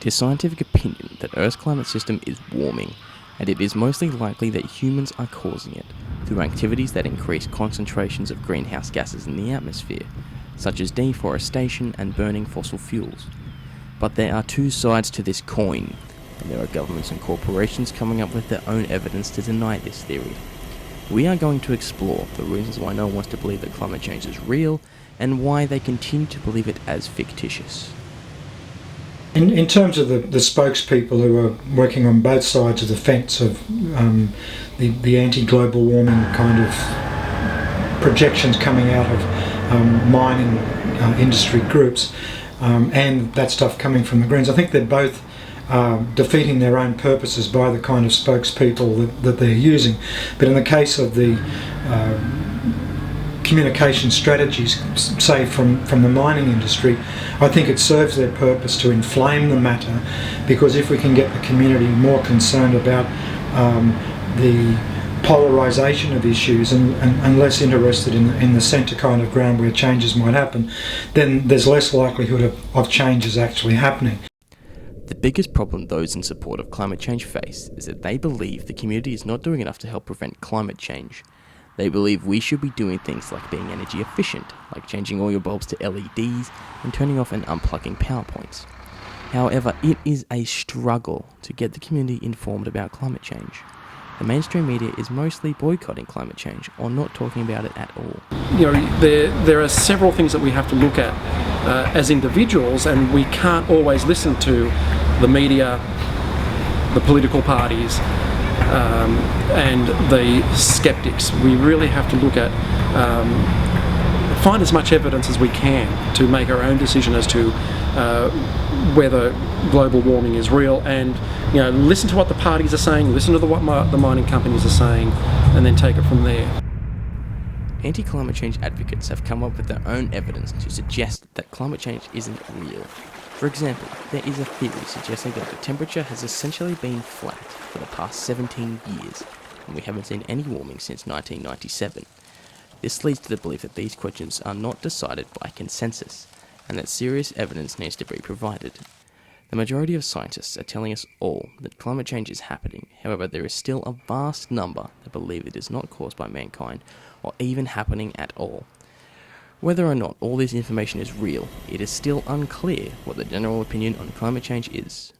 It is scientific opinion that Earth's climate system is warming, and it is mostly likely that humans are causing it through activities that increase concentrations of greenhouse gases in the atmosphere, such as deforestation and burning fossil fuels. But there are two sides to this coin, and there are governments and corporations coming up with their own evidence to deny this theory. We are going to explore the reasons why no one wants to believe that climate change is real, and why they continue to believe it as fictitious. In terms of the spokespeople who are working on both sides of the fence of the anti-global warming kind of projections coming out of mining industry groups and that stuff coming from the Greens, I think they're both defeating their own purposes by the kind of spokespeople that they're using. But in the case of the communication strategies, say from the mining industry, I think it serves their purpose to inflame the matter, because if we can get the community more concerned about the polarisation of issues and less interested in the centre kind of ground where changes might happen, then there's less likelihood of changes actually happening. The biggest problem those in support of climate change face is that they believe the community is not doing enough to help prevent climate change. They believe we should be doing things like being energy efficient, like changing all your bulbs to LEDs and turning off and unplugging power points. However, it is a struggle to get the community informed about climate change. The mainstream media is mostly boycotting climate change or not talking about it at all. There are several things that we have to look at as individuals, and we can't always listen to the media, the political parties, and the skeptics. We really have to look at, find as much evidence as we can to make our own decision as to whether global warming is real, and listen to what the parties are saying, listen to what the mining companies are saying, and then take it from there. Anti-climate change advocates have come up with their own evidence to suggest that climate change isn't real. For example, there is a theory suggesting that the temperature has essentially been flat for the past 17 years, and we haven't seen any warming since 1997. This leads to the belief that these questions are not decided by consensus, and that serious evidence needs to be provided. The majority of scientists are telling us all that climate change is happening. However, there is still a vast number that believe it is not caused by mankind or even happening at all. Whether or not all this information is real, it is still unclear what the general opinion on climate change is.